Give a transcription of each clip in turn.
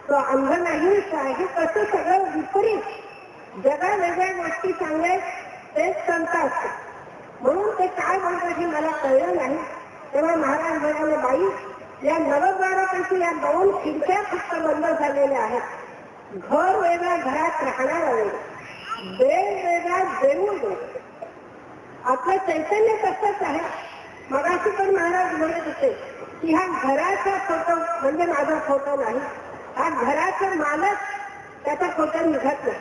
तो अंध नाही आहे, कसं सगळं विपरीत जगा वेगळ्या गोष्टी सांगायत तेच संत असतात. म्हणून ते काय बोलतात हे मला कळलं नाही. तेव्हा महाराज म्हणाले, बाई या नवद्वारापैकी या 2 खिडक्या फक्त बंद झालेल्या आहेत. घर वेगळा, घरात राहणारा वेगळा, देव वेगळा, देऊळ वेगळा. आपलं चैतन्य तसंच आहे. मगाशी पण महाराज म्हणत होते की हा घराचा फोटो म्हणजे माझा फोटो नाही, हा घराचा मालक त्याचा फोटो निघत नाही.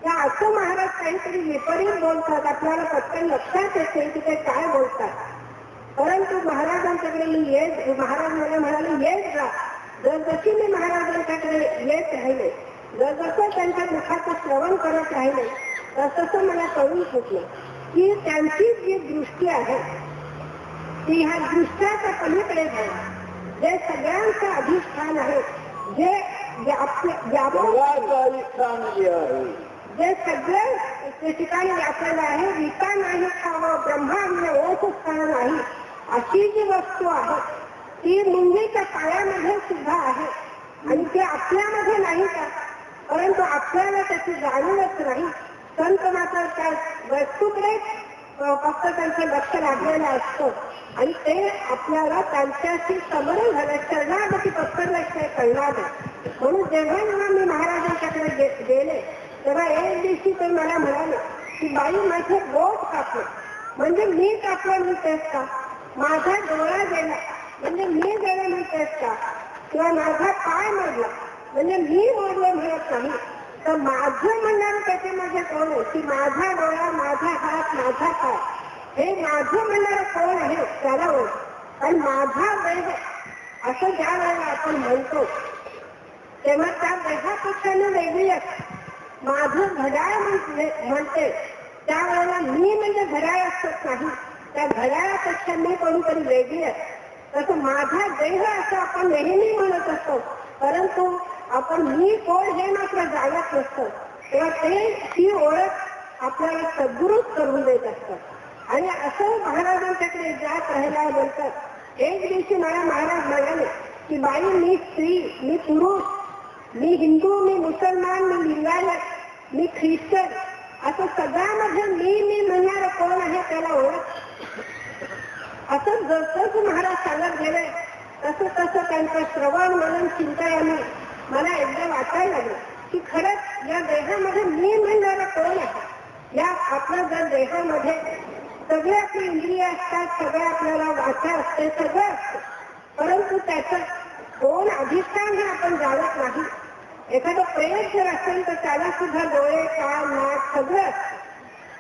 त्या असं महाराज काहीतरी विपरीत बोलतात. आपल्याला पटकन लक्षात येते की ते काय बोलतात. परंतु महाराजांच्याकडे मी महाराज मला म्हणाले येत जा. जशी मी महाराजांच्याकडे येत राहिले, जसं त्यांच्या मुखाचं श्रवण करत राहिले, तसं मला कळून सुटलं की त्यांची जी दृष्टी आहे ती ह्या दृष्ट्याच्या पलीकडे आहे. जे सगळ्यांचं अधिष्ठान आहे, जे सगळे ठिकाणी व्यापलेलं आहे. विका नाही खावं, ब्रह्मांड ओठ स्थान नाही, अशी जी वस्तू आहे ती मुंगीच्या पायामध्ये सुद्धा आहे. आणि ती आपल्यामध्ये नाही का, परंतु आपल्याला त्याची जाणीवच नाही. संत मात्र त्या वस्तूकडे फक्त त्यांचं लक्ष लागलेलं असतं आणि ते आपल्याला त्यांच्याशी समोर झालं शरणागती पत्करल्याशिवाय कळणार नाही. म्हणून जेव्हा जेव्हा मी महाराजांच्याकडे गेले तेव्हा एक दिवशी ते मला म्हणाले की बाई माझे बोट कापलं म्हणजे मी कापलं मी तेच का, माझा डोळा गेला म्हणजे मी गेला मी तेच का, किंवा माझा पाय मोडला म्हणजे मी मोडले म्हणत नाही. तर माझं म्हणणारं त्याच्यामध्ये कोण आहे की माझा डोळा, माझा हात, माझा पाय, हे माझं म्हणणारं कोण आहे त्याला ओळख. आणि माझा देह असं ज्या वेळेला आपण म्हणतो तेव्हा त्या देहापेक्षा वेगळी असते. माझं घड्याळ म्हणते त्यावेळेला मी म्हणजे घड्याळ असत नाही, त्या घड्याळापेक्षा मी कोणीतरी वेगळी असते. तसं माझा देह असं आपण नेहमी म्हणत असतो, परंतु आपण मी कोण हे मात्र जाणत नसतं. तेव्हा ती ओळख आपल्याला सद्गुरूच करून देत असतात. आणि असं महाराजांच्याकडे जात राहिला बोलतात. एक दिवशी मला महाराज म्हणाले की बाई मी स्त्री, मी पुरुष, मी हिंदू, मी मुसलमान, मी लिंगायत, मी ख्रिश्चन, असं सगळ्यामध्ये मी म्हणणारं कोण आहे त्याला ओळख. असं जसं महाराज सांगत गेले तसं त्यांचं श्रवण म्हणून चिंतन मला एकदा वाटायला लागलं की खरंच या देहामध्ये मी म्हणणारं कोण आहे. या आपल्या जर देहामध्ये सगळे आपली इंद्रिय असतात, सगळे आपल्याला वाचा असते, सगळं असतं, परंतु त्याचं कोण अधिष्ठान हे आपण जाणत नाही. एखादं प्रेत जर असेल तर त्याला सुद्धा डोळे, कान, नाक सगळं असतं,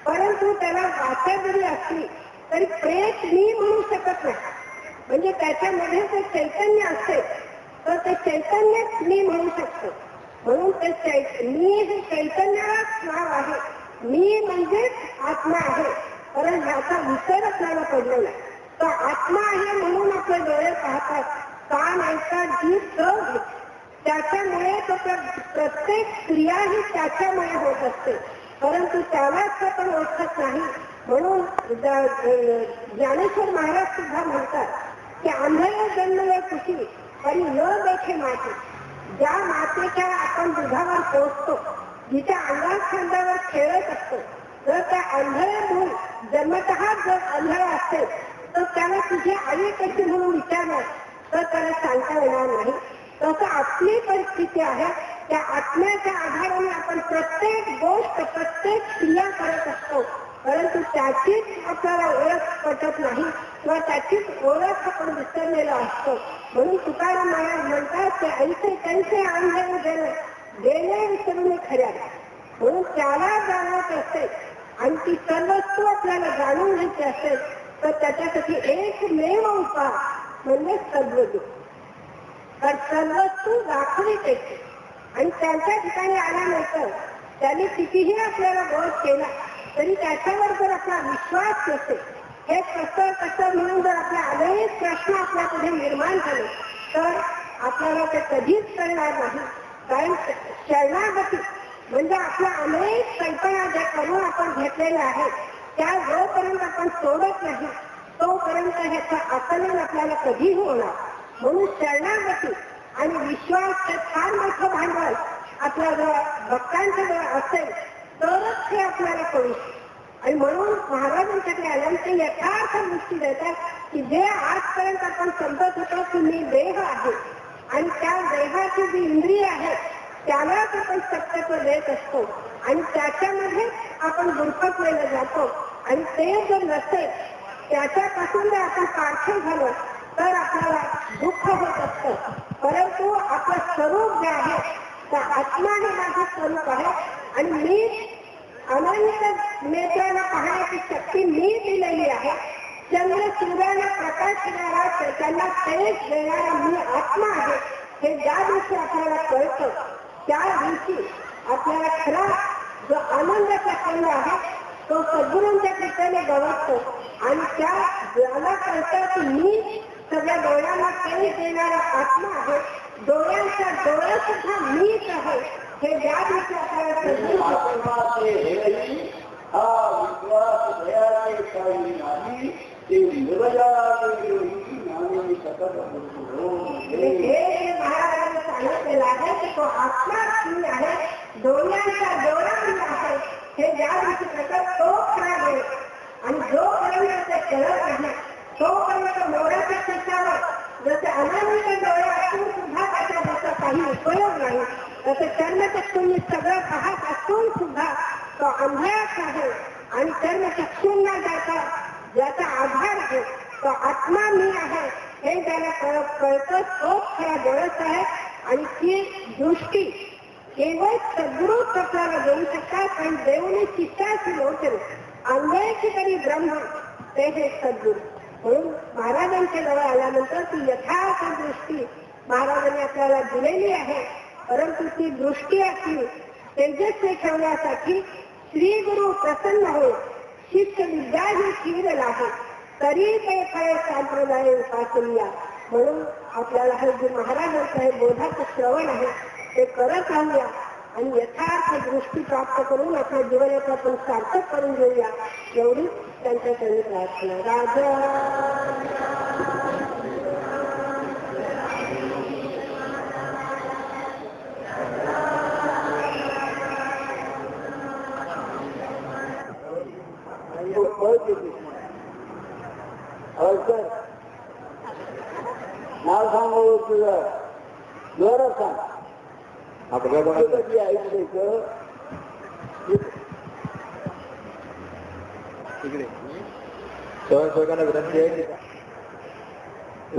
परंतु त्याला वाचा जरी असली तरी प्रेत मी म्हणू शकत नाही. म्हणजे त्याच्यामध्ये ते चैतन्य असते तर ते चैतन्यच मी म्हणू शकतो. म्हणून ते मी हे चैतन्यालाच नाव आहे. मी म्हणजेच आत्मा आहे, कारण ह्याचा विसर आपल्याला पडलेला आहे. तर आत्मा आहे म्हणून आपले डोळे पाहतात, कान ऐकतात, जीभ चव घेतात. त्याच्यामुळे तो प्रत्येक क्रिया ही त्याच्यामुळे होत असते, परंतु त्यालाच आपण ओळखत नाही. म्हणून ज्ञानेश्वर महाराज सुद्धा म्हणतात की आंधळे जन्मले कुशी तरी न देखे माती. ज्या मातेच्या आपण दुधावर पोचतो, जिच्या अंगात खांद्यावर खेळत असतो, जर त्या आंधळे मूल जन्मतः जर आंधळे असेल तर त्याला तुझी आई कशी म्हणून विचारणार तर त्याला सांगता येणार नाही. तसं आपली परिस्थिती आहे. त्या आत्म्याच्या आधाराने आपण प्रत्येक गोष्ट, प्रत्येक क्रिया करत असतो, परंतु त्याचीच आपल्याला ओळख पटत नाही किंवा त्याचीच ओळख आपण विसरलेला असतो. म्हणून तुकाराम महाराज म्हणतात ते ऐसे कैसे आंधळे गेले विसरून खऱ्या. म्हणून त्याला जाणवत असते आणि ती सर्वस्व आपल्याला जाणून घ्यायची असेल तर त्याच्यासाठी एकमेव उपाय म्हणजे सद्वज्ञ. तर सर्वस्व दाखवित येते आणि त्यांच्या ठिकाणी आल्यानंतर त्यांनी कितीही आपल्याला बोध केला तरी त्याच्यावर जर आपला विश्वास नसेल, हे कसं म्हणून जर आपले अनेक प्रश्न आपल्यापुढे निर्माण झाले तर आपल्याला ते कधीच कळणार नाही. कारण शरणागती म्हणजे आपल्या अनेक कल्पना ज्या करून आपण घेतलेल्या आहेत त्या जोपर्यंत आपण सोडत नाही तोपर्यंत ह्याचं आकलन आपल्याला कधी होणार. म्हणून शरणागती आणि विश्वास हे फार मोठं भांडवल आपल्याजवळ भक्तांच्याजवळ असेल तरच हे आपल्याला करू शकतो. आणि म्हणून महाराजांच्याकडे आल्यानंतर यथार्थ दृष्टी देतात की जे आजपर्यंत आपण समजत होतो की मी देह आहे आणि त्या देहाची जी इंद्रिय आहे त्यालाच आपण सत्यत्व देत असतो आणि त्याच्यामध्ये आपण गुरफटलेलं जातो आणि ते जर नसेल त्याच्यापासून जर आपण पारखी झालो तर आपल्याला दुःख होत असतं. परंतु आपलं स्वरूप जे आहे त्या आत्मा हे माझं स्वरूप आहे आणि मी अनंत नेत्राला पाहण्याची शक्ती मी दिलेली आहे. चंद्र सूर्याला प्रकाश देणारा त्यांना तेज देणारा मी आत्मा आहे हे ज्या दिवशी आपल्याला कळतं त्या दिवशी आपल्याला खरा जो आनंदाचा क्षण आहे तो सद्गुरूंच्या कृपेने गवसतो आणि त्या ज्याला कळतं की मी सगळ्या डोळ्यांना तेज देणारा आत्मा आहे, डोळ्यांचा डोळा सुद्धा मीच आहे हे ज्या दिवशी आपल्याला महाराजांनी सांगितलेलं आहे की तो आत्मा मी आहे, डोळ्यांचा डोळा मी आहे हे ज्या दिवशी प्रकार तो खरा देव आणि जोपर्यंत ते कळत आहे तोपर्यंत मोराच्या शिक्षावर जसे अनामिक डोळे असून सुद्धा त्याचा काही उपयोग नाही तसे कर्मचक्षूंनी सगळं पाहत असून सुद्धा तो अंधाराच आहे आणि कर्मचक्षूंना ज्याचा आधार आहे तो आत्मा मी आहे हे त्याला कळतं तोच खरा डोळस आहे. आणि ती दृष्टी केवळ सद्गुरूच आपल्याला देऊ शकतात आणि देऊनी चित्ताची लोचन अंगाची तरी ब्रह्म ते हे सद्गुरू. म्हणून महाराजांच्या जवळ आल्यानंतर ती यथार्थ दृष्टी महाराजांनी आपल्याला दिलेली आहे. परंतु ती दृष्टी असली तेजस्वी ठेवण्यासाठी श्री गुरु प्रसन्न होईल. शिष्य विद्या ही खीर आहे तरी ते खरे संप्रदाय उपासनीया. म्हणून आपल्याला हे जे महाराजांचं हे बोधाचं श्रवण आहे ते करत राहूया आणि यथार्थ दृष्टी प्राप्त करून आपल्या जीवनात आपण सार्थक करून घेऊया एवढी त्यांच्या त्यांनी प्रार्थना. राजा नाव सांगू तुझं जोरात सांग. इकडे स्वयंसेवकांना विनंती आहे.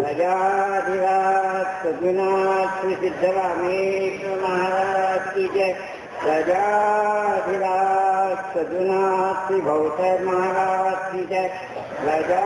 राजाधिराज सद्गुणाथ श्री सिद्धरामेश्वर महाराज की जय. राजाधिराज सद्गुणाथ श्री भाऊसाहेब महाराज की जय. राजा